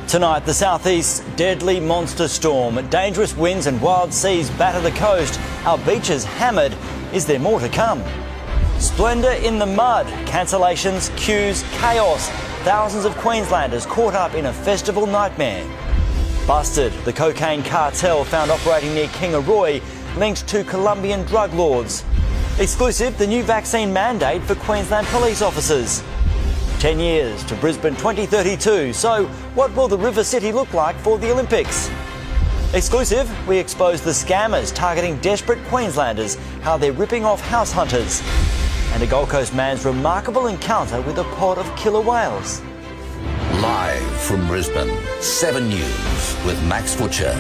Tonight, the southeast's deadly monster storm. Dangerous winds and wild seas batter the coast. Our beaches hammered. Is there more to come? Splendour in the mud. Cancellations, queues, chaos. Thousands of Queenslanders caught up in a festival nightmare. Busted. The cocaine cartel found operating near Kingaroy, linked to Colombian drug lords. Exclusive, the new vaccine mandate for Queensland police officers. 10 years to Brisbane 2032. So, what will the River City look like for the Olympics? Exclusive, we expose the scammers targeting desperate Queenslanders, how they're ripping off house hunters. And a Gold Coast man's remarkable encounter with a pod of killer whales. Live from Brisbane, 7 News with Max Futcher.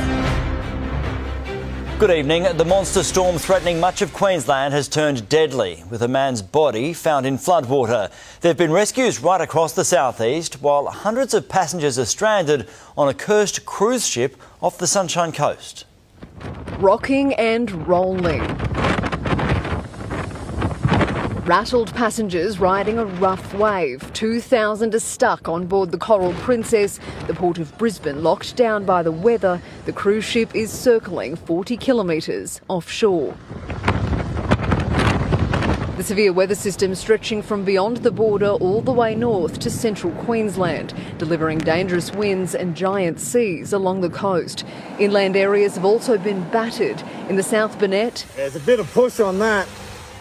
Good evening. The monster storm threatening much of Queensland has turned deadly, with a man's body found in floodwater. There have been rescues right across the southeast, while hundreds of passengers are stranded on a cursed cruise ship off the Sunshine Coast. Rocking and rolling. Rattled passengers riding a rough wave. 2,000 are stuck on board the Coral Princess. The port of Brisbane locked down by the weather. The cruise ship is circling 40 kilometres offshore. The severe weather system stretching from beyond the border all the way north to central Queensland, delivering dangerous winds and giant seas along the coast. Inland areas have also been battered. In the South Burnett, there's a bit of push on that.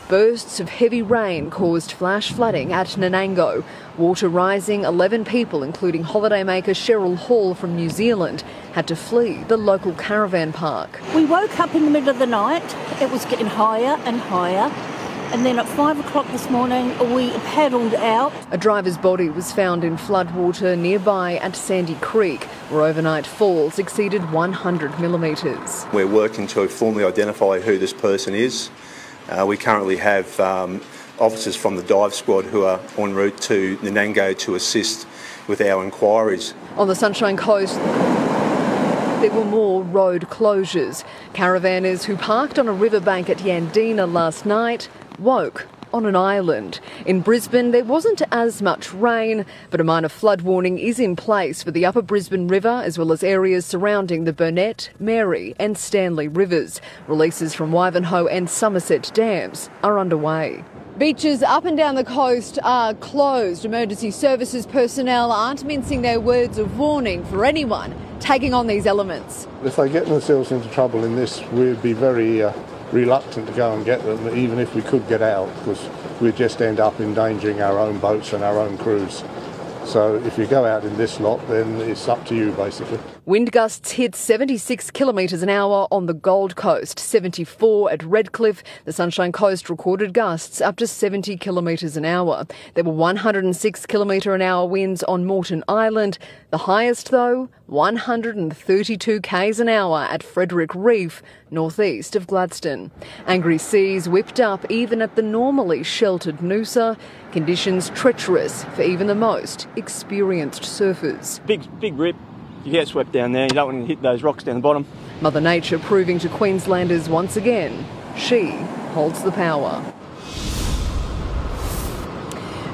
Bursts of heavy rain caused flash flooding at Nanango. Water rising, 11 people, including holidaymaker Cheryl Hall from New Zealand, had to flee the local caravan park. We woke up in the middle of the night. It was getting higher and higher. And then at 5 o'clock this morning, we paddled out. A driver's body was found in floodwater nearby at Sandy Creek, where overnight falls exceeded 100 millimetres. We're working to formally identify who this person is. We currently have officers from the dive squad who are en route to Nanango to assist with our inquiries. On the Sunshine Coast, there were more road closures. Caravanners who parked on a riverbank at Yandina last night woke on an island. In Brisbane, there wasn't as much rain, but a minor flood warning is in place for the Upper Brisbane River as well as areas surrounding the Burnett, Mary and Stanley rivers. Releases from Wivenhoe and Somerset dams are underway. Beaches up and down the coast are closed. Emergency services personnel aren't mincing their words of warning for anyone taking on these elements. If they get themselves into trouble in this, we'd be very reluctant to go and get them, even if we could get out, because we'd just end up endangering our own boats and our own crews. So if you go out in this lot, then it's up to you, basically. Wind gusts hit 76 kilometres an hour on the Gold Coast, 74 at Redcliffe. The Sunshine Coast recorded gusts up to 70 kilometres an hour. There were 106 kilometre an hour winds on Moreton Island. The highest, though, 132 k's an hour at Frederick Reef, northeast of Gladstone. Angry seas whipped up even at the normally sheltered Noosa. Conditions treacherous for even the most experienced surfers. Big rip. You get swept down there. You don't want to hit those rocks down the bottom. Mother Nature proving to Queenslanders once again, she holds the power.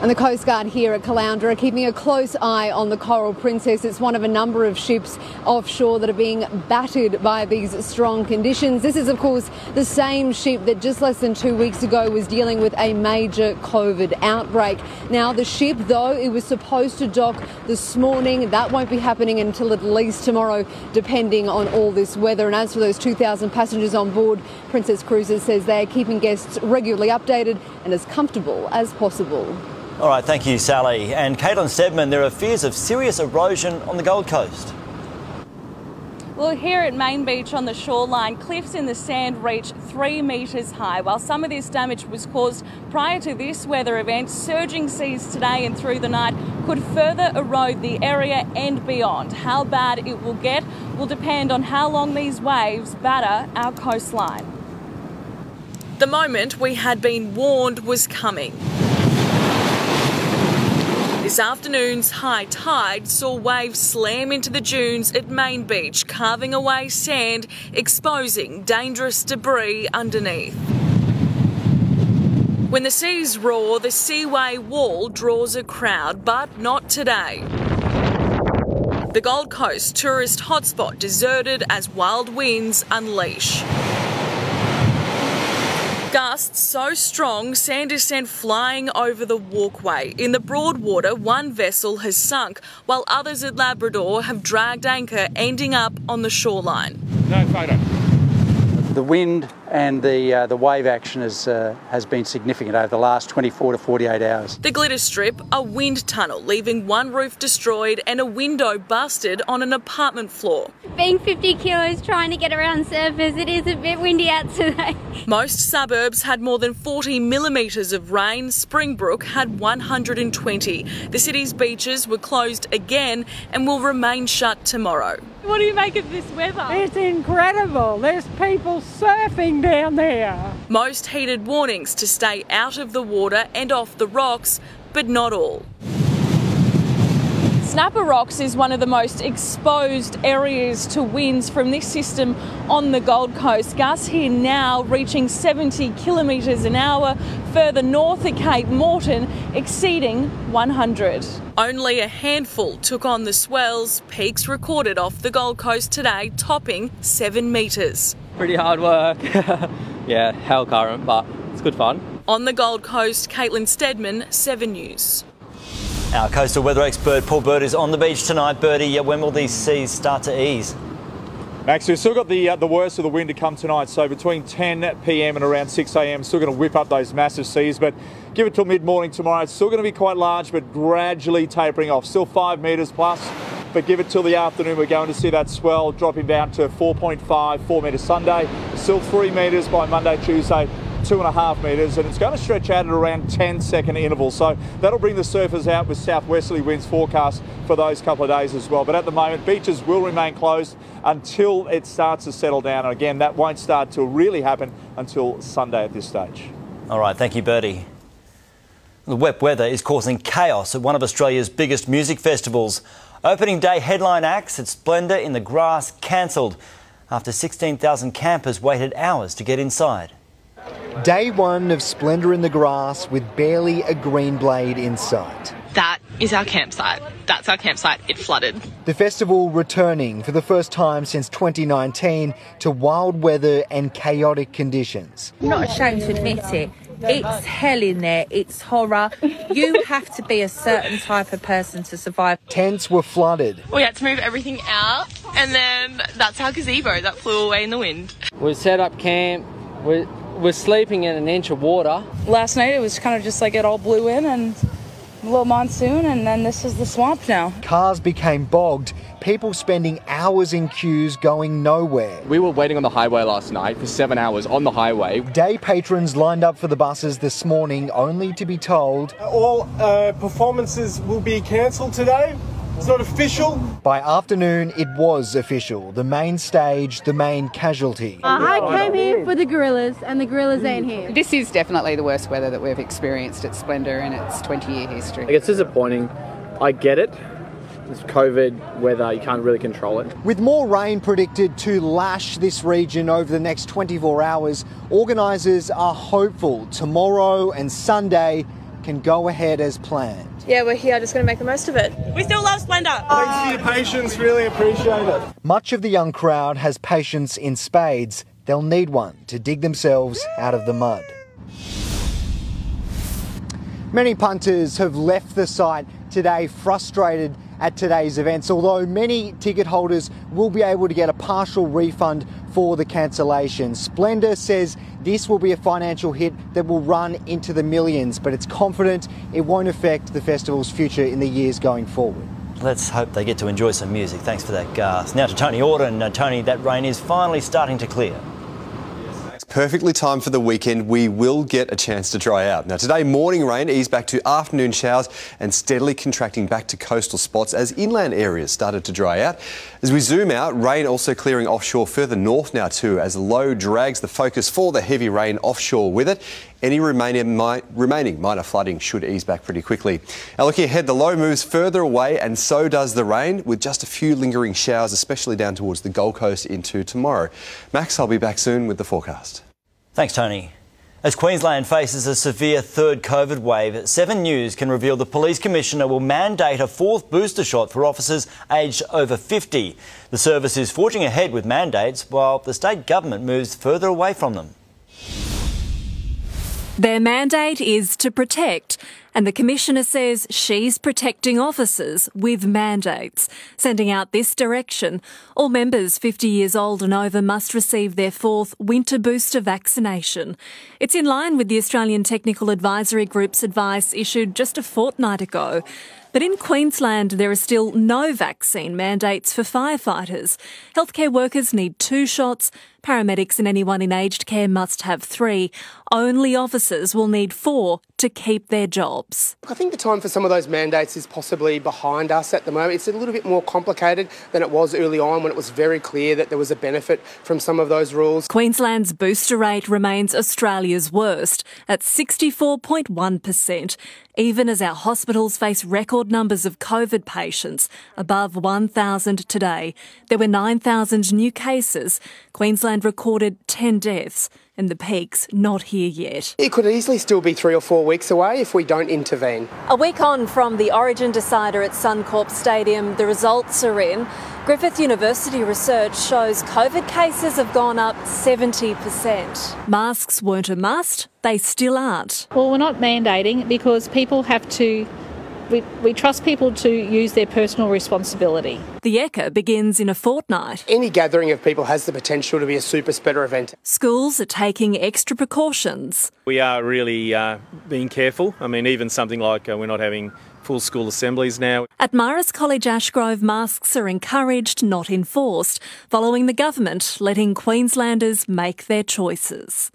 And the Coast Guard here at Caloundra are keeping a close eye on the Coral Princess. It's one of a number of ships offshore that are being battered by these strong conditions. This is, of course, the same ship that just less than 2 weeks ago was dealing with a major COVID outbreak. Now, the ship, though, it was supposed to dock this morning. That won't be happening until at least tomorrow, depending on all this weather. And as for those 2,000 passengers on board, Princess Cruises says they are keeping guests regularly updated and as comfortable as possible. All right, thank you, Sally. And Caitlin Stedman, there are fears of serious erosion on the Gold Coast. Well, here at Main Beach on the shoreline, cliffs in the sand reach 3 metres high. While some of this damage was caused prior to this weather event, surging seas today and through the night could further erode the area and beyond. How bad it will get will depend on how long these waves batter our coastline. The moment we had been warned was coming. This afternoon's high tide saw waves slam into the dunes at Main Beach, carving away sand, exposing dangerous debris underneath. When the seas roar, the Seaway Wall draws a crowd, but not today. The Gold Coast tourist hotspot deserted as wild winds unleash. Gusts so strong, sand is sent flying over the walkway. In the Broadwater, one vessel has sunk, while others at Labrador have dragged anchor, ending up on the shoreline. No photo. The wind and the wave action has been significant over the last 24 to 48 hours. The glitter strip, a wind tunnel, leaving one roof destroyed and a window busted on an apartment floor. Being 50 kilos trying to get around surface, it is a bit windy out today. Most suburbs had more than 40 millimetres of rain. Springbrook had 120. The city's beaches were closed again and will remain shut tomorrow. What do you make of this weather? It's incredible. There's people surfing down there. Most heeded warnings to stay out of the water and off the rocks, but not all. Snapper Rocks is one of the most exposed areas to winds from this system on the Gold Coast. Gusts here now reaching 70 kilometres an hour. Further north at Cape Morton, exceeding 100. Only a handful took on the swells. Peaks recorded off the Gold Coast today topping 7 metres. Pretty hard work. Yeah, hell current, but it's good fun. On the Gold Coast, Caitlin Steadman, 7 News. Our coastal weather expert Paul Bird is on the beach tonight. Birdie, when will these seas start to ease? Max, we've still got the worst of the wind to come tonight, so between 10 p.m. and around 6 a.m. still going to whip up those massive seas, but give it till mid-morning tomorrow. It's still going to be quite large, but gradually tapering off. Still 5 metres plus, but give it till the afternoon. We're going to see that swell dropping down to 4.5, 4 metres Sunday. Still 3 metres by Monday, Tuesday. 2.5 metres, and it's going to stretch out at around 10-second intervals. So that'll bring the surfers out with southwesterly winds forecast for those couple of days as well. But at the moment, beaches will remain closed until it starts to settle down. And again, that won't start to really happen until Sunday at this stage. All right, thank you, Bertie. The wet weather is causing chaos at one of Australia's biggest music festivals. Opening day headline acts at Splendour in the Grass cancelled after 16,000 campers waited hours to get inside. Day one of Splendour in the Grass with barely a green blade in sight. That is our campsite. That's our campsite. It flooded. The festival returning for the first time since 2019 to wild weather and chaotic conditions. I'm not ashamed to admit it. It's hell in there. It's horror. You have to be a certain type of person to survive. Tents were flooded. We had to move everything out, and then that's our gazebo that flew away in the wind. We set up camp. We're sleeping in an inch of water. Last night it was kind of just like it all blew in and a little monsoon, and then this is the swamp now. Cars became bogged, people spending hours in queues going nowhere. We were waiting on the highway last night for 7 hours on the highway. Day patrons lined up for the buses this morning only to be told all performances will be cancelled today. It's not official. By afternoon, it was official. The main stage, the main casualty. I came here for the gorillas, and the gorillas ain't here. This is definitely the worst weather that we've experienced at Splendour in its 20-year history. It's disappointing. I get it. It's COVID weather, you can't really control it. With more rain predicted to lash this region over the next 24 hours, organisers are hopeful tomorrow and Sunday can go ahead as planned. Yeah, we're here, just going to make the most of it. We still love Splendour. Thanks for your patience, really appreciate it. Much of the young crowd has patience in spades. They'll need one to dig themselves out of the mud. Many punters have left the site today frustrated at today's events, although many ticket holders will be able to get a partial refund for the cancellation. Splendour says this will be a financial hit that will run into the millions, but it's confident it won't affect the festival's future in the years going forward. Let's hope they get to enjoy some music. Thanks for that, Garth. Now to Tony Auden. Tony, that rain is finally starting to clear. Perfectly timed for the weekend, we will get a chance to dry out. Now today, morning rain eased back to afternoon showers and steadily contracting back to coastal spots as inland areas started to dry out. As we zoom out, rain also clearing offshore further north now too, as the low drags the focus for the heavy rain offshore with it. Any remaining minor flooding should ease back pretty quickly. Now looking ahead, the low moves further away and so does the rain, with just a few lingering showers, especially down towards the Gold Coast into tomorrow. Max, I'll be back soon with the forecast. Thanks, Tony. As Queensland faces a severe third COVID wave, 7 News can reveal the Police Commissioner will mandate a 4th booster shot for officers aged over 50. The service is forging ahead with mandates while the state government moves further away from them. Their mandate is to protect, and the Commissioner says she's protecting officers with mandates. Sending out this direction, all members 50 years old and over must receive their 4th winter booster vaccination. It's in line with the Australian Technical Advisory Group's advice issued just a fortnight ago. But in Queensland, there are still no vaccine mandates for firefighters. Healthcare workers need 2 shots. Paramedics and anyone in aged care must have 3. Only officers will need 4 to keep their jobs. I think the time for some of those mandates is possibly behind us at the moment. It's a little bit more complicated than it was early on when it was very clear that there was a benefit from some of those rules. Queensland's booster rate remains Australia's worst at 64.1%, even as our hospitals face record numbers of COVID patients, above 1,000 today. There were 9,000 new cases. Queensland recorded 10 deaths, and the peak's not here yet. It could easily still be 3 or 4 weeks away if we don't intervene. A week on from the Origin decider at Suncorp Stadium, the results are in. Griffith University research shows COVID cases have gone up 70%. Masks weren't a must, they still aren't. Well, we're not mandating because people have to. We trust people to use their personal responsibility. The ECA begins in a fortnight. Any gathering of people has the potential to be a super spreader event. Schools are taking extra precautions. We are really being careful. I mean, even something like we're not having full school assemblies now. At Marist College Ashgrove, masks are encouraged, not enforced, following the government letting Queenslanders make their choices.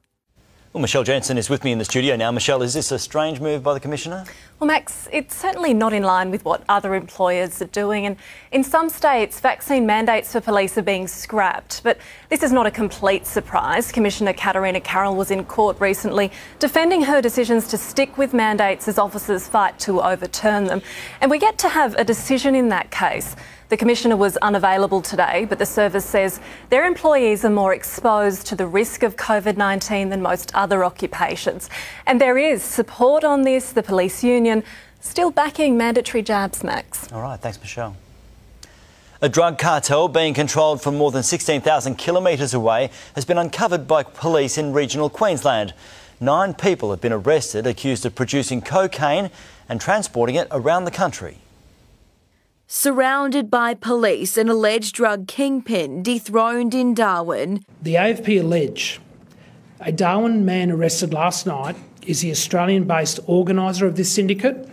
Well, Michelle Jensen is with me in the studio now. Michelle, is this a strange move by the Commissioner? Well, Max, it's certainly not in line with what other employers are doing, and in some states, vaccine mandates for police are being scrapped. But this is not a complete surprise. Commissioner Katarina Carroll was in court recently defending her decisions to stick with mandates as officers fight to overturn them. And we get to have a decision in that case. The Commissioner was unavailable today, but the service says their employees are more exposed to the risk of COVID-19 than most other occupations. And there is support on this. The police union still backing mandatory jabs, Max. All right, thanks, Michelle. A drug cartel being controlled from more than 16,000 kilometres away has been uncovered by police in regional Queensland. 9 people have been arrested accused of producing cocaine and transporting it around the country. Surrounded by police, an alleged drug kingpin dethroned in Darwin. The AFP allege a Darwin man arrested last night is the Australian-based organiser of this syndicate,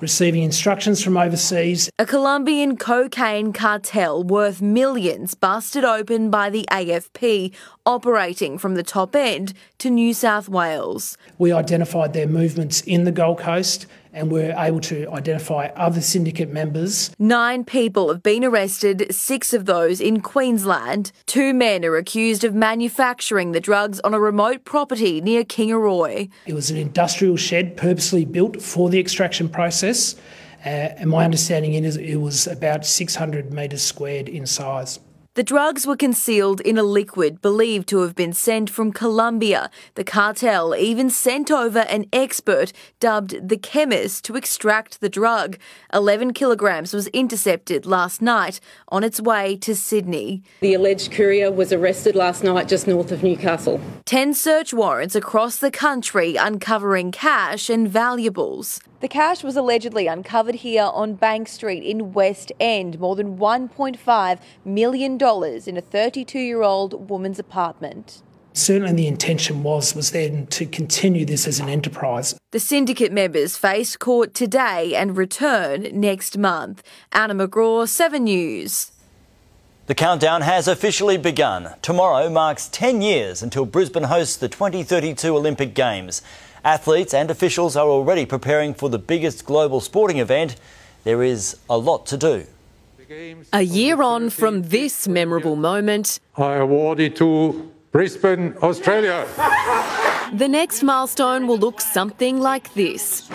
receiving instructions from overseas. A Colombian cocaine cartel worth millions busted open by the AFP, operating from the top end to New South Wales. We identified their movements in the Gold Coast and were able to identify other syndicate members. 9 people have been arrested, 6 of those in Queensland. 2 men are accused of manufacturing the drugs on a remote property near Kingaroy. It was an industrial shed purposely built for the extraction process, and my understanding is it was about 600 metres squared in size. The drugs were concealed in a liquid believed to have been sent from Colombia. The cartel even sent over an expert dubbed the chemist to extract the drug. 11 kilograms was intercepted last night on its way to Sydney. The alleged courier was arrested last night just north of Newcastle. 10 search warrants across the country uncovering cash and valuables. The cash was allegedly uncovered here on Bank Street in West End, more than $1.5 million in a 32-year-old woman's apartment. Certainly the intention was then to continue this as an enterprise. The syndicate members face court today and return next month. Anna McGraw, 7 News. The countdown has officially begun. Tomorrow marks 10 years until Brisbane hosts the 2032 Olympic Games. Athletes and officials are already preparing for the biggest global sporting event. There is a lot to do. A year on from this memorable moment, I award it to Brisbane, Australia. The next milestone will look something like this.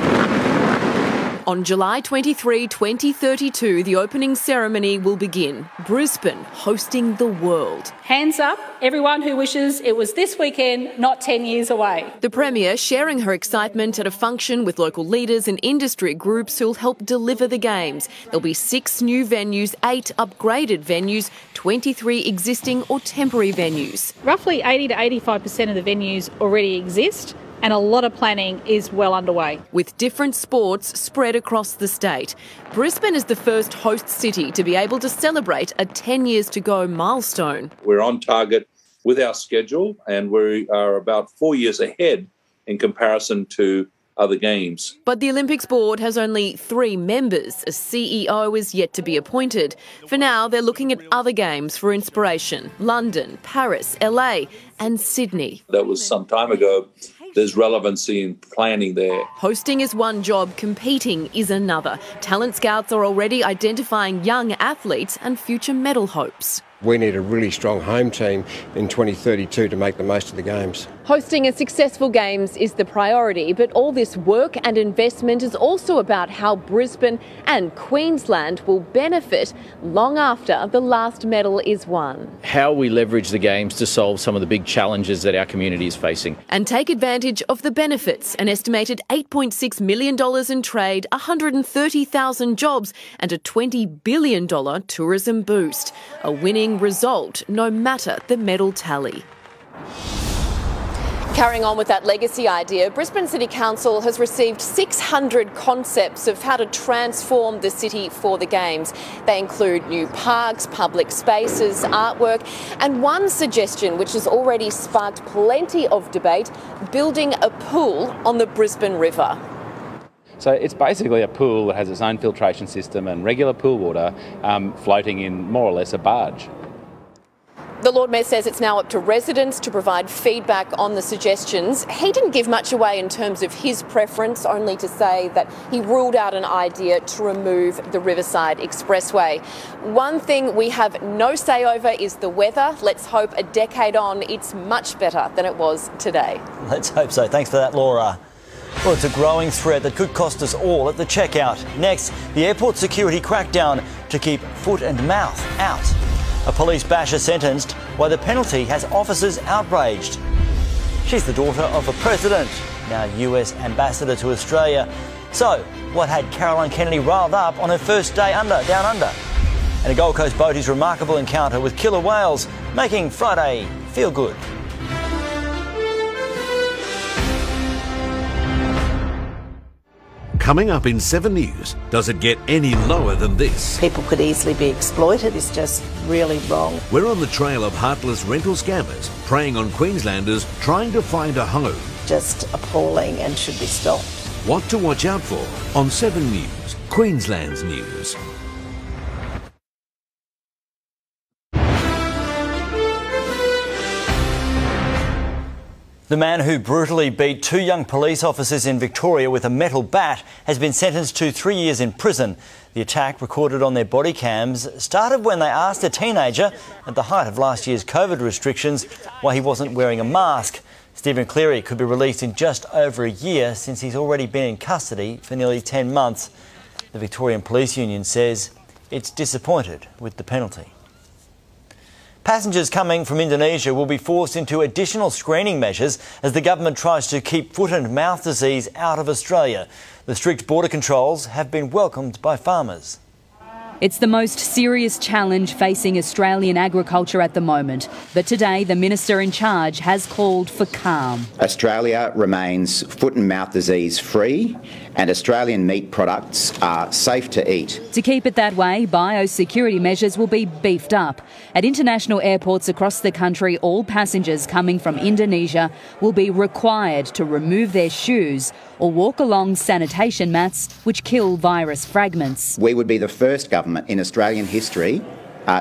On July 23, 2032, the opening ceremony will begin. Brisbane hosting the world. Hands up, everyone who wishes it was this weekend, not 10 years away. The Premier sharing her excitement at a function with local leaders and industry groups who'll help deliver the Games. There'll be 6 new venues, 8 upgraded venues, 23 existing or temporary venues. Roughly 80 to 85% of the venues already exist, and a lot of planning is well underway. With different sports spread across the state, Brisbane is the first host city to be able to celebrate a 10 years to go milestone. We're on target with our schedule, and we are about 4 years ahead in comparison to other games. But the Olympics board has only 3 members. A CEO is yet to be appointed. For now, they're looking at other games for inspiration: London, Paris, LA and Sydney. That was some time ago. There's relevancy in planning there. Hosting is one job, competing is another. Talent scouts are already identifying young athletes and future medal hopes. We need a really strong home team in 2032 to make the most of the Games. Hosting a successful Games is the priority, but all this work and investment is also about how Brisbane and Queensland will benefit long after the last medal is won. How we leverage the Games to solve some of the big challenges that our community is facing. And take advantage of the benefits: an estimated $8.6 million in trade, 130,000 jobs and a $20 billion tourism boost. A winning result, no matter the medal tally. Carrying on with that legacy idea, Brisbane City Council has received 600 concepts of how to transform the city for the Games. They include new parks, public spaces, artwork, and one suggestion which has already sparked plenty of debate: building a pool on the Brisbane River. So it's basically a pool that has its own filtration system and regular pool water floating in more or less a barge. The Lord Mayor says it's now up to residents to provide feedback on the suggestions. He didn't give much away in terms of his preference, only to say that he ruled out an idea to remove the Riverside Expressway. One thing we have no say over is the weather. Let's hope a decade on it's much better than it was today. Let's hope so. Thanks for that, Laura. Well, it's a growing threat that could cost us all at the checkout. Next, the airport security crackdown to keep foot and mouth out. A police basher sentenced while the penalty has officers outraged. She's the daughter of a president, now US ambassador to Australia. So, what had Caroline Kennedy riled up on her first day down under? And a Gold Coast boatie's remarkable encounter with killer whales, making Friday feel good. Coming up in 7 News, does it get any lower than this? People could easily be exploited. It's just really wrong. We're on the trail of heartless rental scammers, preying on Queenslanders trying to find a home. Just appalling and should be stopped. What to watch out for on 7 News, Queensland's news. The man who brutally beat 2 young police officers in Victoria with a metal bat has been sentenced to 3 years in prison. The attack, recorded on their body cams, started when they asked a teenager, at the height of last year's COVID restrictions, why he wasn't wearing a mask. Stephen Cleary could be released in just over a year, since he's already been in custody for nearly 10 months. The Victorian Police Union says it's disappointed with the penalty. Passengers coming from Indonesia will be forced into additional screening measures as the government tries to keep foot and mouth disease out of Australia. The strict border controls have been welcomed by farmers. It's the most serious challenge facing Australian agriculture at the moment. But today, the minister in charge has called for calm. Australia remains foot and mouth disease free, and Australian meat products are safe to eat. To keep it that way, biosecurity measures will be beefed up. At international airports across the country, all passengers coming from Indonesia will be required to remove their shoes or walk along sanitation mats which kill virus fragments. We would be the first government in Australian history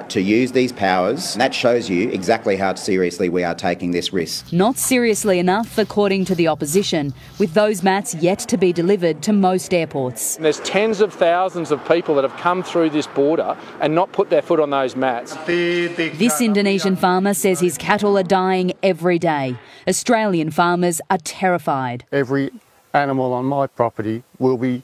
to use these powers. That shows you exactly how seriously we are taking this risk. Not seriously enough, according to the opposition, with those mats yet to be delivered to most airports. There's tens of thousands of people that have come through this border and not put their foot on those mats. This Indonesian farmer says his cattle are dying every day. Australian farmers are terrified. Every animal on my property will be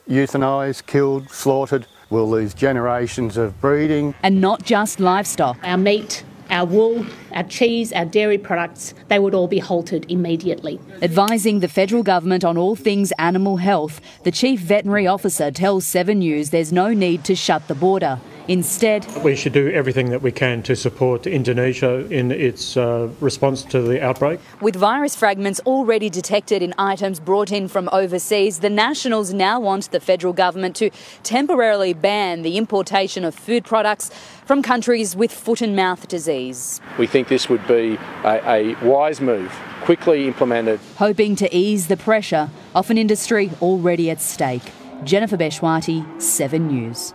euthanised, killed, slaughtered. We'll lose generations of breeding. And not just livestock. Our meat, our wool, our cheese, our dairy products, they would all be halted immediately. Advising the federal government on all things animal health, the Chief Veterinary Officer tells 7 News there's no need to shut the border. Instead, we should do everything that we can to support Indonesia in its response to the outbreak. With virus fragments already detected in items brought in from overseas, the Nationals now want the federal government to temporarily ban the importation of food products from countries with foot and mouth disease. We think this would be a wise move, quickly implemented. Hoping to ease the pressure of an industry already at stake. Jennifer Beshwati, 7 News.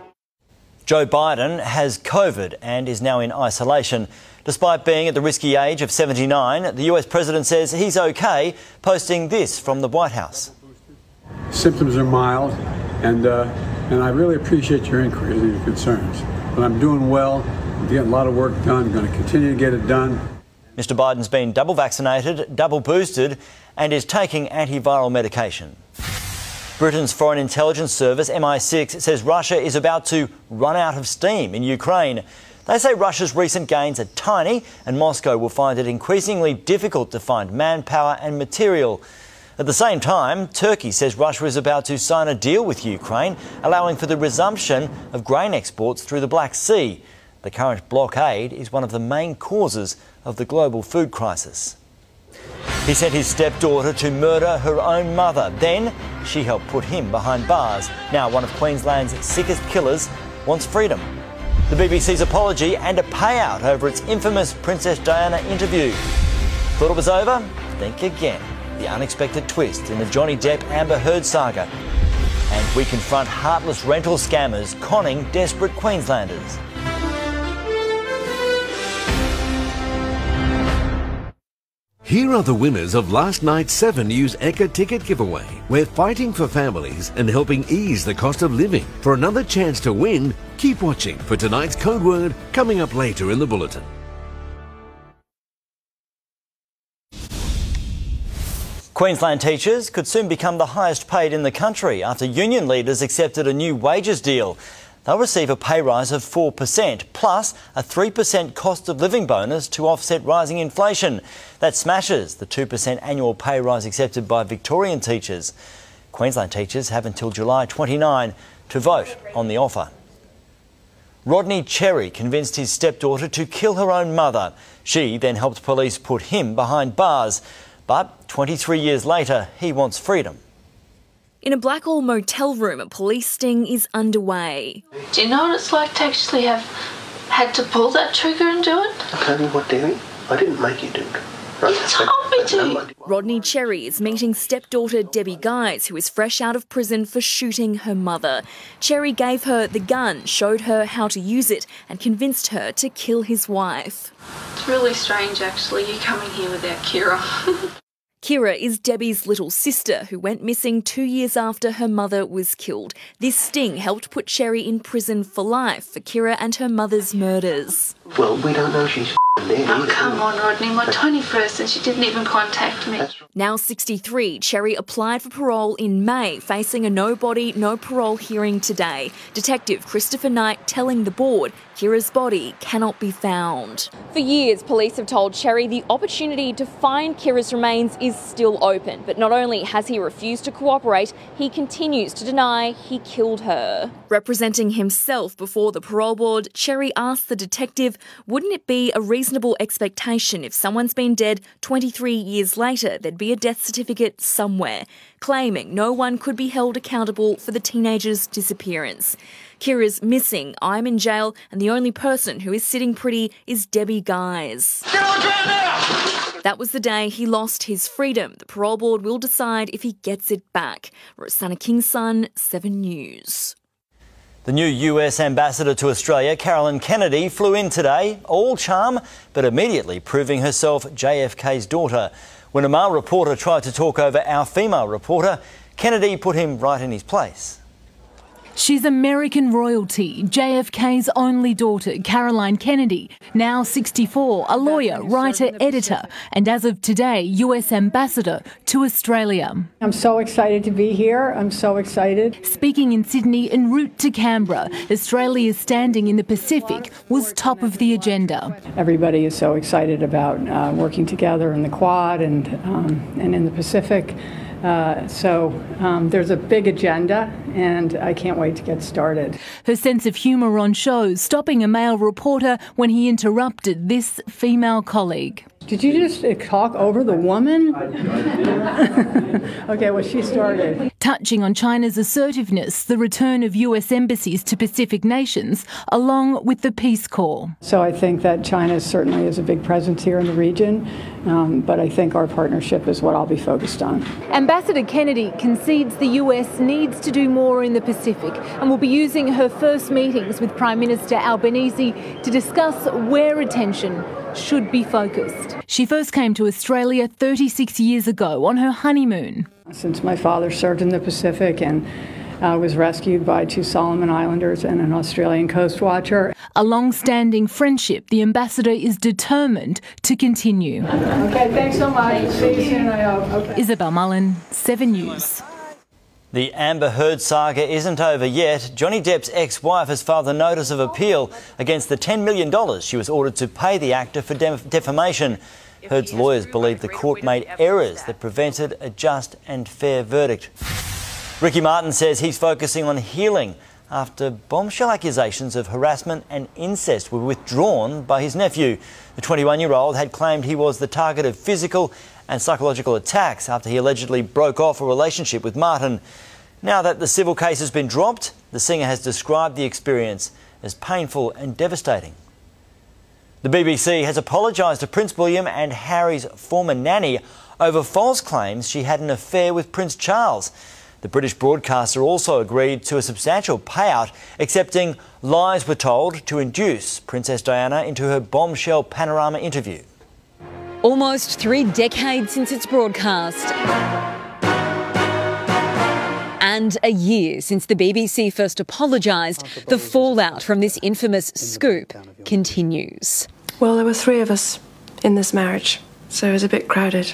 Joe Biden has COVID and is now in isolation. Despite being at the risky age of 79, the US president says he's okay, posting this from the White House. Symptoms are mild, and I really appreciate your inquiries and your concerns. But I'm doing well, I'm getting a lot of work done, I'm going to continue to get it done. Mr Biden's been double vaccinated, double boosted, and is taking antiviral medication. Britain's Foreign Intelligence Service, MI6, says Russia is about to run out of steam in Ukraine. They say Russia's recent gains are tiny and Moscow will find it increasingly difficult to find manpower and material. At the same time, Turkey says Russia is about to sign a deal with Ukraine, allowing for the resumption of grain exports through the Black Sea. The current blockade is one of the main causes of the global food crisis. He sent his stepdaughter to murder her own mother. Then she helped put him behind bars. Now one of Queensland's sickest killers wants freedom. The BBC's apology and a payout over its infamous Princess Diana interview. Thought it was over? Think again. The unexpected twist in the Johnny Depp-Amber Heard saga. And we confront heartless rental scammers conning desperate Queenslanders. Here are the winners of last night's 7 News Ekka ticket giveaway. We're fighting for families and helping ease the cost of living. For another chance to win, keep watching for tonight's code word coming up later in the bulletin. Queensland teachers could soon become the highest paid in the country after union leaders accepted a new wages deal. They'll receive a pay rise of 4% plus a 3% cost of living bonus to offset rising inflation. That smashes the 2% annual pay rise accepted by Victorian teachers. Queensland teachers have until July 29 to vote on the offer. Rodney Cherry convinced his stepdaughter to kill her own mother. She then helped police put him behind bars. But 23 years later, he wants freedom. In a Blackall motel room, a police sting is underway. Do you know what it's like to actually have had to pull that trigger and do it? I told you what, Debbie. I didn't make you do it. Right? You told me to. Rodney Cherry is meeting stepdaughter Debbie Guys, who is fresh out of prison for shooting her mother. Cherry gave her the gun, showed her how to use it, and convinced her to kill his wife. It's really strange, actually, you coming here without Kira. Kira is Debbie's little sister who went missing 2 years after her mother was killed. This sting helped put Cherry in prison for life for Kira and her mother's murders. Well, we don't know she's there. Oh, come on, Rodney. My 21st and she didn't even contact me. Now 63, Cherry applied for parole in May, facing a no-body, no-parole hearing today. Detective Christopher Knight telling the board Kira's body cannot be found. For years, police have told Cherry the opportunity to find Kira's remains is still open. But not only has he refused to cooperate, he continues to deny he killed her. Representing himself before the parole board, Cherry asked the detective, wouldn't it be a reasonable expectation if someone's been dead 23 years later, there'd be a death certificate somewhere, claiming no one could be held accountable for the teenager's disappearance. Kira's missing, I'm in jail, and the only person who is sitting pretty is Debbie Guys. Get on jail now! That was the day he lost his freedom. The parole board will decide if he gets it back. Rosanna Kingson, 7 News. The new US ambassador to Australia, Carolyn Kennedy, flew in today, all charm, but immediately proving herself JFK's daughter. When a male reporter tried to talk over our female reporter, Kennedy put him right in his place. She's American royalty, JFK's only daughter, Caroline Kennedy, now 64, a lawyer, writer, editor, and as of today, US ambassador to Australia. I'm so excited to be here. I'm so excited. Speaking in Sydney en route to Canberra, Australia's standing in the Pacific was top of the agenda. Everybody is so excited about working together in the Quad and in the Pacific. There's a big agenda, and I can't wait to get started. Her sense of humour on show, stopping a male reporter when he interrupted this female colleague. Did you just talk over the woman? Okay, well, she started. Touching on China's assertiveness, the return of US embassies to Pacific nations, along with the Peace Corps. So I think that China certainly is a big presence here in the region, but I think our partnership is what I'll be focused on. Ambassador Kennedy concedes the US needs to do more in the Pacific and will be using her first meetings with Prime Minister Albanese to discuss where attention should be focused. She first came to Australia 36 years ago on her honeymoon. Since my father served in the Pacific and was rescued by 2 Solomon Islanders and an Australian coast watcher. A long-standing friendship the ambassador is determined to continue. Okay, thanks so much. See you soon, I hope. Okay. Isabel Mullen, 7 News. The Amber Heard saga isn't over yet. Johnny Depp's ex-wife has filed a notice of appeal against the $10 million she was ordered to pay the actor for defamation. Heard's lawyers believe the court made errors that prevented a just and fair verdict. Ricky Martin says he's focusing on healing after bombshell accusations of harassment and incest were withdrawn by his nephew. The 21-year-old had claimed he was the target of physical and psychological attacks after he allegedly broke off a relationship with Martin. Now that the civil case has been dropped, the singer has described the experience as painful and devastating. The BBC has apologised to Prince William and Harry's former nanny over false claims she had an affair with Prince Charles. The British broadcaster also agreed to a substantial payout, accepting lies were told to induce Princess Diana into her bombshell Panorama interview. Almost 3 decades since its broadcast. And a year since the BBC first apologised, the fallout from this infamous scoop continues. Well, there were 3 of us in this marriage, so it was a bit crowded.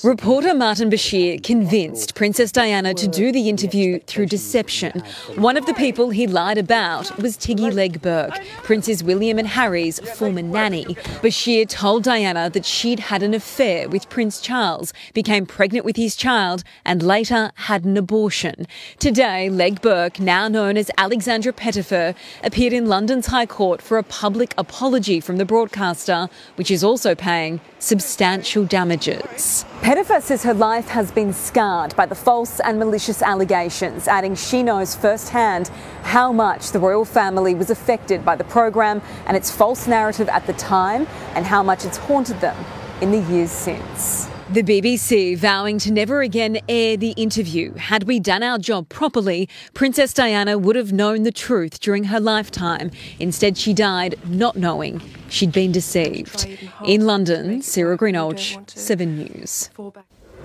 Reporter Martin Bashir convinced Princess Diana to do the interview through deception. One of the people he lied about was Tiggy Legg-Burke, Princes William and Harry's former nanny. Bashir told Diana that she'd had an affair with Prince Charles, became pregnant with his child and later had an abortion. Today, Legg-Burke, now known as Alexandra Pettifer, appeared in London's High Court for a public apology from the broadcaster, which is also paying substantial damages. Pettifer says her life has been scarred by the false and malicious allegations, adding she knows firsthand how much the royal family was affected by the program and its false narrative at the time, and how much it's haunted them in the years since. The BBC vowing to never again air the interview. Had we done our job properly, Princess Diana would have known the truth during her lifetime. Instead, she died not knowing she'd been deceived. In London, Sarah Greenhalgh, 7 News.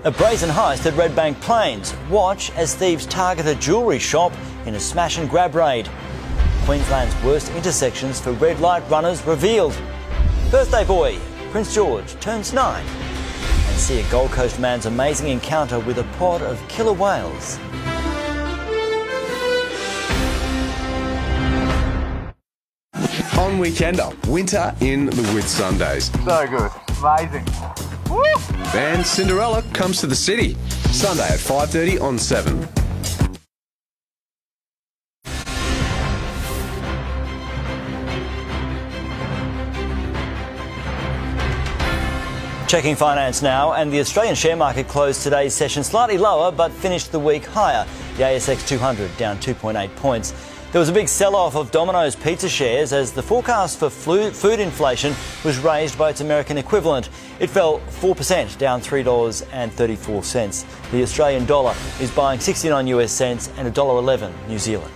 A brazen heist at Redbank Plains. Watch as thieves target a jewellery shop in a smash and grab raid. Queensland's worst intersections for red light runners revealed. Birthday boy, Prince George, turns 9. And see a Gold Coast man's amazing encounter with a pod of killer whales. On Weekender, winter in the Whitsundays. So good, amazing. Woo! And Cinderella comes to the city, Sunday at 5:30 on 7. Checking finance now, and the Australian share market closed today's session slightly lower but finished the week higher. The ASX 200 down 2.8 points. There was a big sell-off of Domino's pizza shares as the forecast for food inflation was raised by its American equivalent. It fell 4%, down $3.34. The Australian dollar is buying 69 US cents and $1.11 New Zealand.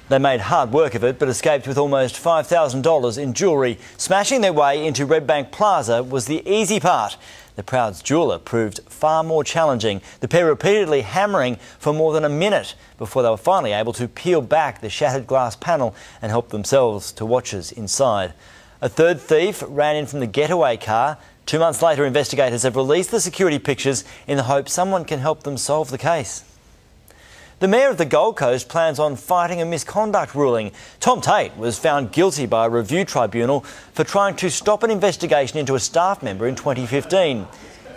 They made hard work of it but escaped with almost $5,000 in jewellery. Smashing their way into Redbank Plaza was the easy part. The Prouds' jeweller proved far more challenging, the pair repeatedly hammering for more than a minute before they were finally able to peel back the shattered glass panel and help themselves to watchers inside. A third thief ran in from the getaway car. 2 months later, investigators have released the security pictures in the hope someone can help them solve the case. The Mayor of the Gold Coast plans on fighting a misconduct ruling. Tom Tate was found guilty by a review tribunal for trying to stop an investigation into a staff member in 2015.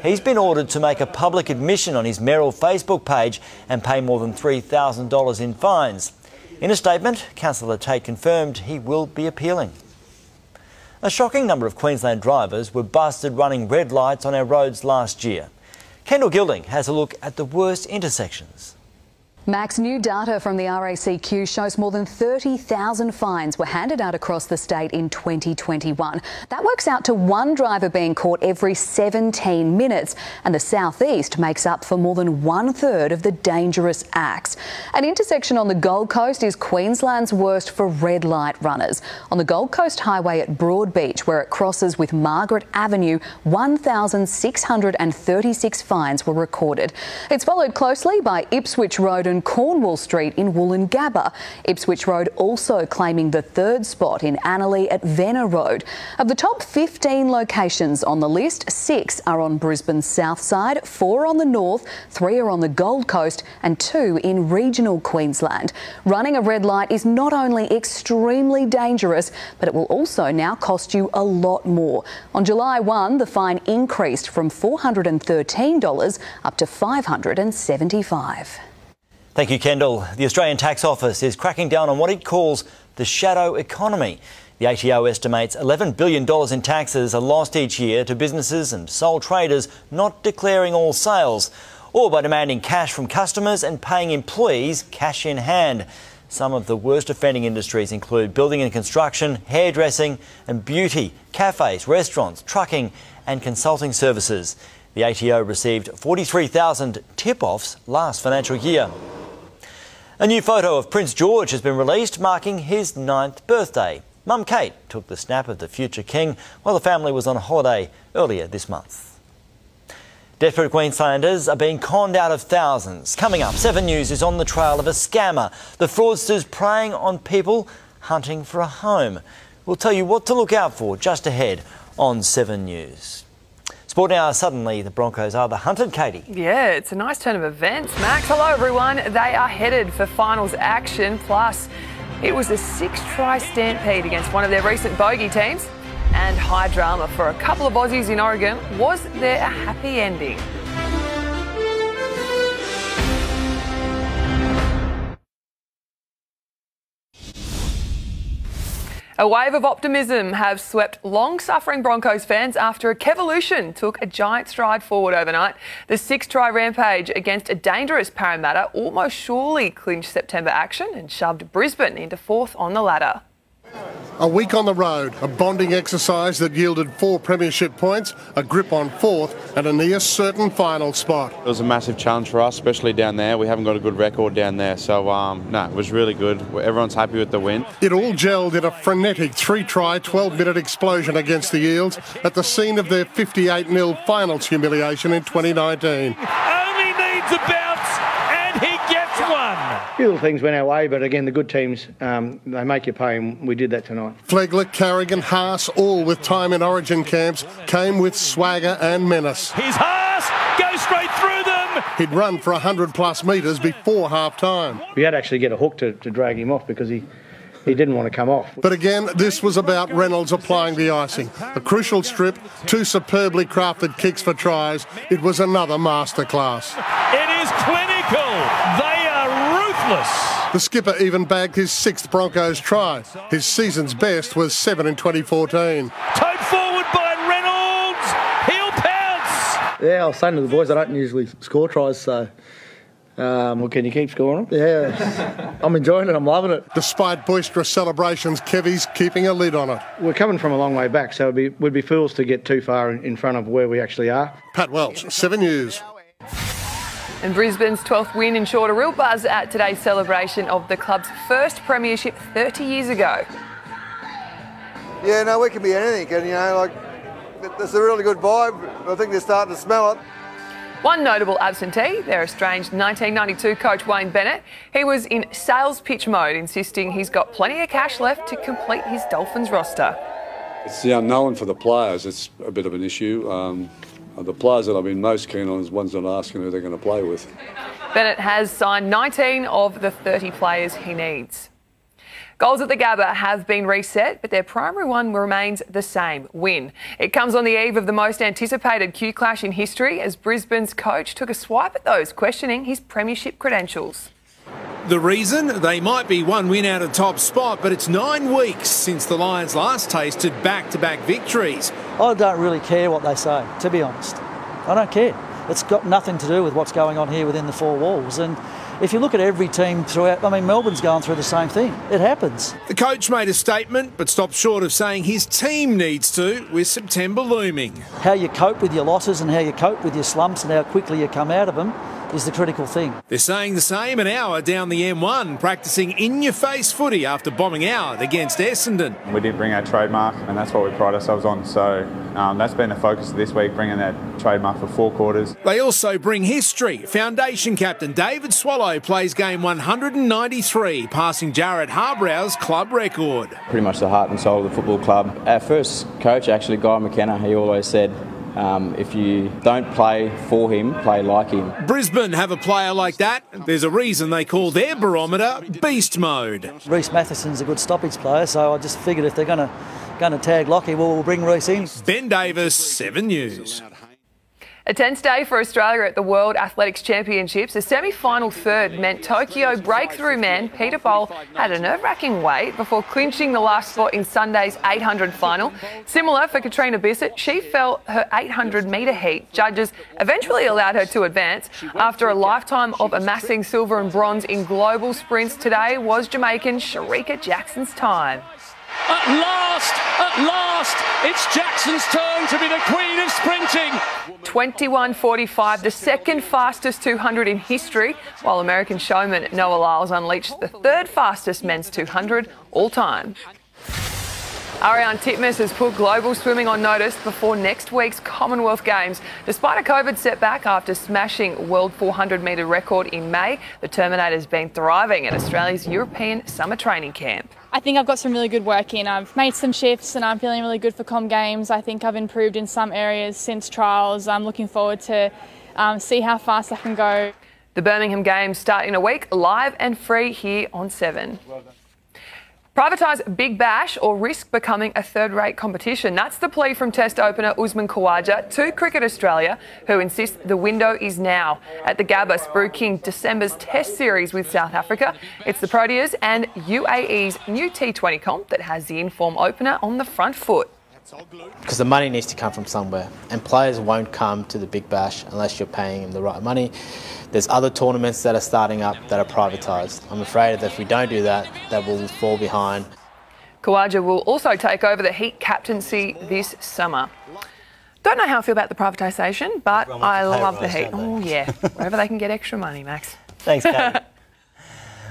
He's been ordered to make a public admission on his mayoral Facebook page and pay more than $3,000 in fines. In a statement, Councillor Tate confirmed he will be appealing. A shocking number of Queensland drivers were busted running red lights on our roads last year. Kendall Gilding has a look at the worst intersections. Max, new data from the RACQ shows more than 30,000 fines were handed out across the state in 2021. That works out to one driver being caught every 17 minutes, and the southeast makes up for more than 1/3 of the dangerous acts. An intersection on the Gold Coast is Queensland's worst for red light runners. On the Gold Coast Highway at Broadbeach, where it crosses with Margaret Avenue, 1,636 fines were recorded. It's followed closely by Ipswich Road and Cornwall Street in Woolloongabba. Ipswich Road also claiming the third spot in Annerley at Venner Road. Of the top 15 locations on the list, 6 are on Brisbane's south side, 4 on the north, 3 are on the Gold Coast and 2 in regional Queensland. Running a red light is not only extremely dangerous, but it will also now cost you a lot more. On July 1, the fine increased from $413 up to $575. Thank you, Kendall. The Australian Tax Office is cracking down on what it calls the shadow economy. The ATO estimates $11 billion in taxes are lost each year to businesses and sole traders not declaring all sales, or by demanding cash from customers and paying employees cash in hand. Some of the worst offending industries include building and construction, hairdressing and beauty, cafes, restaurants, trucking and consulting services. The ATO received 43,000 tip-offs last financial year. A new photo of Prince George has been released, marking his 9th birthday. Mum Kate took the snap of the future king while the family was on holiday earlier this month. Desperate Queenslanders are being conned out of thousands. Coming up, 7 News is on the trail of a scammer. The fraudsters preying on people hunting for a home. We'll tell you what to look out for just ahead on 7 News. Sport now, suddenly the Broncos are the hunted, Katie. Yeah, it's a nice turn of events, Max. Hello, everyone. They are headed for finals action. Plus, it was a 6-try stampede against one of their recent bogey teams. And high drama for a couple of Aussies in Oregon. Was there a happy ending? A wave of optimism have swept long-suffering Broncos fans after a Kevolution took a giant stride forward overnight. The 6-try rampage against a dangerous Parramatta almost surely clinched September action and shoved Brisbane into 4th on the ladder. A week on the road, a bonding exercise that yielded 4 premiership points, a grip on 4th and a near certain final spot. It was a massive challenge for us, especially down there. We haven't got a good record down there, so no, it was really good. Everyone's happy with the win. It all gelled in a frenetic 3-try, 12-minute explosion against the Eels at the scene of their 58-0 finals humiliation in 2019. Only needs a bounce and he gets one. A few little things went our way, but again, the good teams, they make you pay, and we did that tonight. Flegler, Carrigan, Haas, all with time in Origin camps, came with swagger and menace. Here's Haas, goes straight through them. He'd run for 100+ metres before half-time. We had to actually get a hook to drag him off because he didn't want to come off. But again, this was about Reynolds applying the icing. A crucial strip, 2 superbly crafted kicks for tries. It was another masterclass. It is clinical. They are ruthless. The skipper even bagged his 6th Broncos try. His season's best was 7 in 2014. Towed forward by Reynolds. He'll pounce. Yeah, I was saying to the boys, I don't usually score tries, so... well, can you keep scoring them? Yeah, I'm enjoying it, I'm loving it. Despite boisterous celebrations, Kevy's keeping a lid on it. We're coming from a long way back, so we'd be fools to get too far in front of where we actually are. Pat Welch, 7 News. And Brisbane's 12th win ensured a real buzz at today's celebration of the club's first premiership 30 years ago. Yeah, no, we can be anything, and It's a really good vibe. I think they're starting to smell it. One notable absentee, their estranged 1992 coach Wayne Bennett. He was in sales pitch mode, insisting he's got plenty of cash left to complete his Dolphins roster. It's the unknown for the players. It's a bit of an issue. The players that I've been most keen on is ones that are asking who they're going to play with. Bennett has signed 19 of the 30 players he needs. Goals at the Gabba have been reset, but their primary one remains the same: win. It comes on the eve of the most anticipated Q clash in history as Brisbane's coach took a swipe at those questioning his premiership credentials. The reason? They might be one win out of top spot, but it's 9 weeks since the Lions last tasted back-to-back victories. I don't really care what they say, to be honest. I don't care. It's got nothing to do with what's going on here within the four walls. And if you look at every team throughout, I mean, Melbourne's going through the same thing. It happens. The coach made a statement, but stopped short of saying his team needs to, with September looming. How you cope with your losses and how you cope with your slumps and how quickly you come out of them is the critical thing. They're saying the same an hour down the M1, practising in-your-face footy after bombing out against Essendon. We did bring our trademark, and that's what we pride ourselves on. So that's been the focus of this week, bringing that trademark for 4 quarters. They also bring history. Foundation captain David Swallow plays game 193, passing Jared Harbrow's club record. Pretty much the heart and soul of the football club. Our first coach, actually, Guy McKenna, he always said, if you don't play for him, play like him. Brisbane have a player like that. There's a reason they call their barometer beast mode. Reece Matheson's a good stoppage player, so I just figured if they're going to tag Lockie, well, we'll bring Reece in. Ben Davis, 7 News. A tense day for Australia at the World Athletics Championships. A semi-final third meant Tokyo breakthrough man Peter Bol had a nerve-wracking wait before clinching the last spot in Sunday's 800 final. Similar for Katrina Bissett, she fell her 800-metre heat. Judges eventually allowed her to advance. After a lifetime of amassing silver and bronze in global sprints, today was Jamaican Sharika Jackson's time. At last, it's Jackson's turn to be the queen of sprinting. 21:45, the second fastest 200 in history, while American showman Noah Lyles unleashed the third fastest men's 200 all time. Ariane Titmus has put global swimming on notice before next week's Commonwealth Games. Despite a COVID setback after smashing world 400-metre record in May, the Terminator's been thriving at Australia's European summer training camp. I think I've got some really good work in. I've made some shifts and I'm feeling really good for Com Games. I think I've improved in some areas since trials. I'm looking forward to see how fast I can go. The Birmingham Games start in a week, live and free here on 7. Privatise Big Bash or risk becoming a third-rate competition. That's the plea from Test opener Usman Khawaja to Cricket Australia, who insists the window is now. At the Gabba, spruiking December's Test series with South Africa, it's the Proteas and UAE's new T20 comp that has the inform opener on the front foot. Because the money needs to come from somewhere, and players won't come to the Big Bash unless you're paying them the right money. There's other tournaments that are starting up that are privatised. I'm afraid that if we don't do that, that will fall behind. Khawaja will also take over the Heat captaincy this summer. Don't know how I feel about the privatisation, but I love the Heat. Oh yeah, wherever they can get extra money, Max. Thanks, Kate.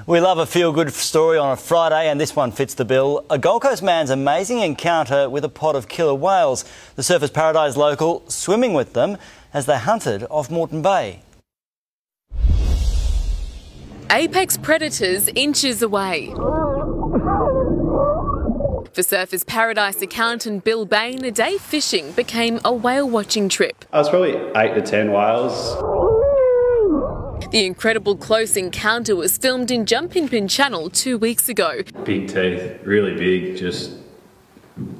We love a feel-good story on a Friday, and this one fits the bill. A Gold Coast man's amazing encounter with a pod of killer whales. The Surfers Paradise local swimming with them as they hunted off Moreton Bay. Apex predators inches away. For Surfers Paradise accountant Bill Bain, a day fishing became a whale-watching trip. I was probably 8 to 10 whales. The incredible close encounter was filmed in Jumpinpin Channel 2 weeks ago. Big teeth, really big, just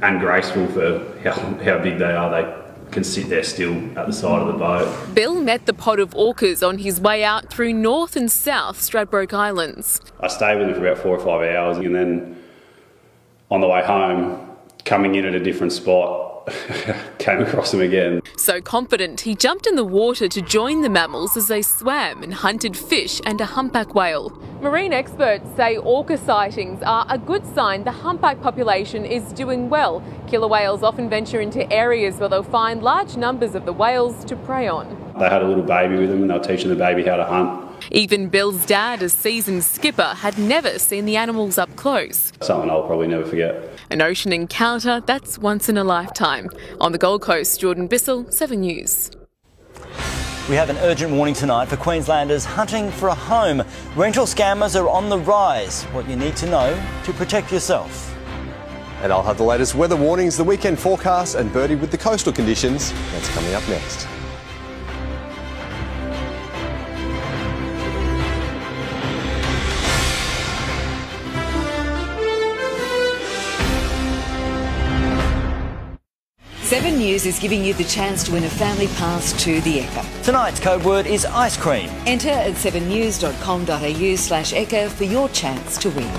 ungraceful for how big they are. They can sit there still at the side of the boat. Bill met the pod of orcas on his way out through North and South Stradbroke Islands. I stayed with them for about 4 or 5 hours, and then on the way home, coming in at a different spot, came across them again. So confident, he jumped in the water to join the mammals as they swam and hunted fish and a humpback whale. Marine experts say orca sightings are a good sign the humpback population is doing well. Killer whales often venture into areas where they'll find large numbers of the whales to prey on. They had a little baby with them and they were teaching the baby how to hunt. Even Bill's dad, as seasoned skipper, had never seen the animals up close. Something I'll probably never forget. An ocean encounter that's once in a lifetime. On the Gold Coast, Jordan Bissell, 7 News. We have an urgent warning tonight for Queenslanders hunting for a home. Rental scammers are on the rise. What you need to know to protect yourself. And I'll have the latest weather warnings, the weekend forecast and Birdie with the coastal conditions. That's coming up next. Seven News is giving you the chance to win a family pass to the Ekka. Tonight's code word is ice cream. Enter at 7news.com.au/Ekka for your chance to win.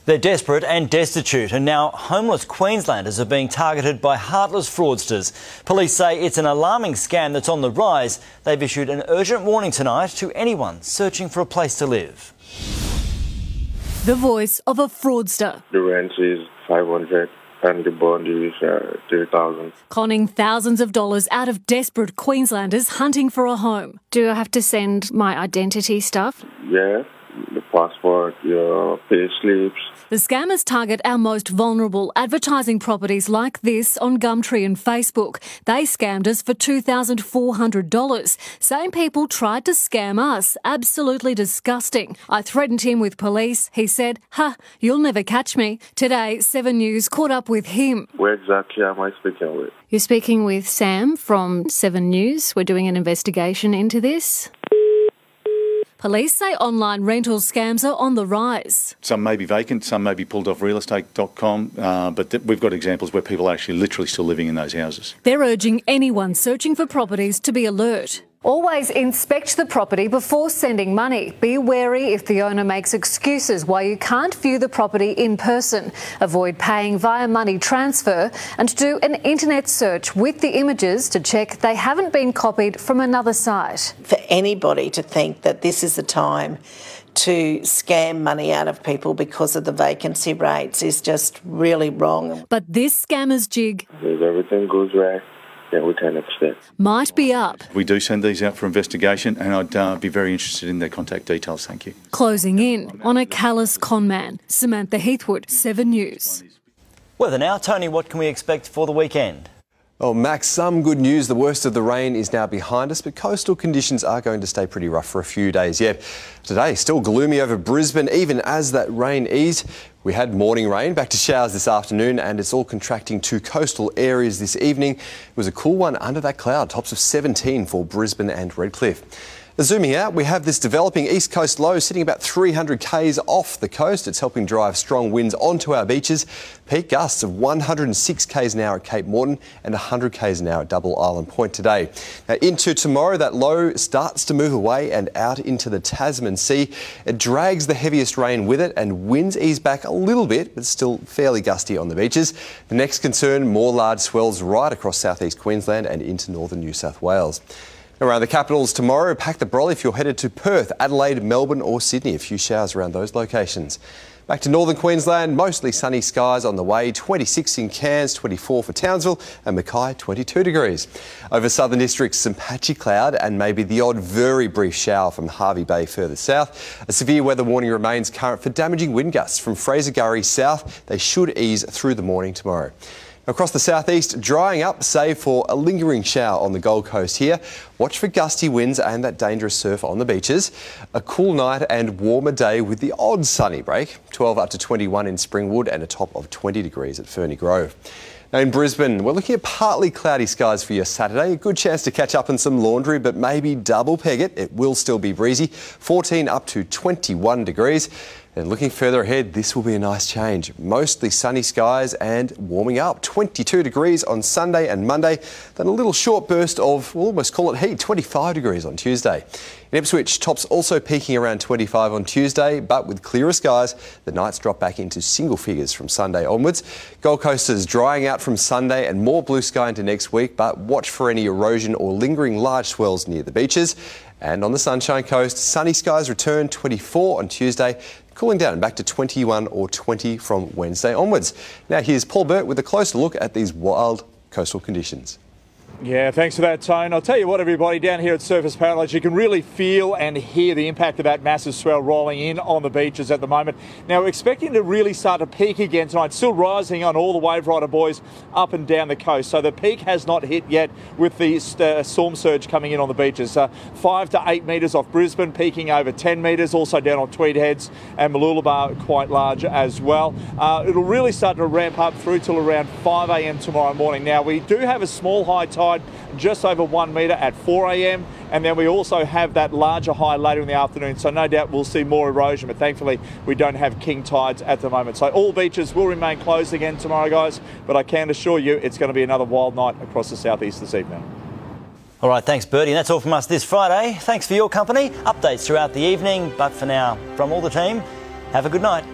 They're desperate and destitute, and now homeless Queenslanders are being targeted by heartless fraudsters. Police say it's an alarming scam that's on the rise. They've issued an urgent warning tonight to anyone searching for a place to live. The voice of a fraudster. The rent is $500 and the bond is $3,000. Conning thousands of dollars out of desperate Queenslanders hunting for a home. Do I have to send my identity stuff? Yeah, the passport, your pay slips. The scammers target our most vulnerable, advertising properties like this on Gumtree and Facebook. They scammed us for $2,400. Same people tried to scam us. Absolutely disgusting. I threatened him with police. He said, you'll never catch me. Today, 7 News caught up with him. Where exactly am I speaking with? You're speaking with Sam from 7 News. We're doing an investigation into this. Police say online rental scams are on the rise. Some may be vacant, some may be pulled off realestate.com, but we've got examples where people are actually literally still living in those houses. They're urging anyone searching for properties to be alert. Always inspect the property before sending money. Be wary if the owner makes excuses why you can't view the property in person. Avoid paying via money transfer and do an internet search with the images to check they haven't been copied from another site. For anybody to think that this is the time to scam money out of people because of the vacancy rates is just really wrong. But this scammer's jig, if everything goes right, then we can expect, might be up. We do send these out for investigation and I'd be very interested in their contact details, thank you. Closing in on a callous conman. Samantha Heathwood, 7 News. Weather now. Tony, what can we expect for the weekend? Well, Max, some good news. The worst of the rain is now behind us, but coastal conditions are going to stay pretty rough for a few days yet. Today, still gloomy over Brisbane, even as that rain eased. We had morning rain, back to showers this afternoon, and it's all contracting to coastal areas this evening. It was a cool one under that cloud, tops of 17 for Brisbane and Redcliffe. Zooming out, we have this developing east coast low sitting about 300 k's off the coast. It's helping drive strong winds onto our beaches. Peak gusts of 106 k's an hour at Cape Morton and 100 k's an hour at Double Island Point today. Now into tomorrow, that low starts to move away and out into the Tasman Sea. It drags the heaviest rain with it and winds ease back a little bit, but still fairly gusty on the beaches. The next concern, more large swells right across southeast Queensland and into northern New South Wales. Around the capitals tomorrow, pack the brolly if you're headed to Perth, Adelaide, Melbourne or Sydney. A few showers around those locations. Back to northern Queensland, mostly sunny skies on the way. 26 in Cairns, 24 for Townsville and Mackay, 22 degrees. Over southern districts, some patchy cloud and maybe the odd very brief shower from Harvey Bay further south. A severe weather warning remains current for damaging wind gusts from Fraser-Gurry south. They should ease through the morning tomorrow. Across the southeast, drying up, save for a lingering shower on the Gold Coast here. Watch for gusty winds and that dangerous surf on the beaches. A cool night and warmer day with the odd sunny break. 12 up to 21 in Springwood and a top of 20 degrees at Ferny Grove. Now in Brisbane, we're looking at partly cloudy skies for your Saturday. A good chance to catch up on some laundry, but maybe double peg it. It will still be breezy. 14 up to 21 degrees. And looking further ahead, this will be a nice change. Mostly sunny skies and warming up. 22 degrees on Sunday and Monday. Then a little short burst of, we'll almost call it heat, 25 degrees on Tuesday. In Ipswich, tops also peaking around 25 on Tuesday, but with clearer skies, the nights drop back into single figures from Sunday onwards. Gold Coasters drying out from Sunday and more blue sky into next week, but watch for any erosion or lingering large swells near the beaches. And on the Sunshine Coast, sunny skies return, 24 on Tuesday, cooling down back to 21 or 20 from Wednesday onwards. Now here's Paul Burt with a closer look at these wild coastal conditions. Yeah, thanks for that, Tone. I'll tell you what, everybody, down here at Surfers Paradise, you can really feel and hear the impact of that massive swell rolling in on the beaches at the moment. Now, we're expecting to really start to peak again tonight, still rising on all the wave rider boys up and down the coast. So the peak has not hit yet with the storm surge coming in on the beaches. 5 to 8 metres off Brisbane, peaking over 10 metres, also down on Tweed Heads and Mooloolaba quite large as well. It'll really start to ramp up through till around 5 a.m. tomorrow morning. Now, we do have a small high tide just over 1 metre at 4 a.m. and then we also have that larger high later in the afternoon, so no doubt we'll see more erosion, but thankfully we don't have king tides at the moment. So all beaches will remain closed again tomorrow, guys, but I can assure you it's going to be another wild night across the southeast this evening. All right, thanks, Bertie. And that's all from us this Friday. Thanks for your company. Updates throughout the evening, but for now, from all the team, have a good night.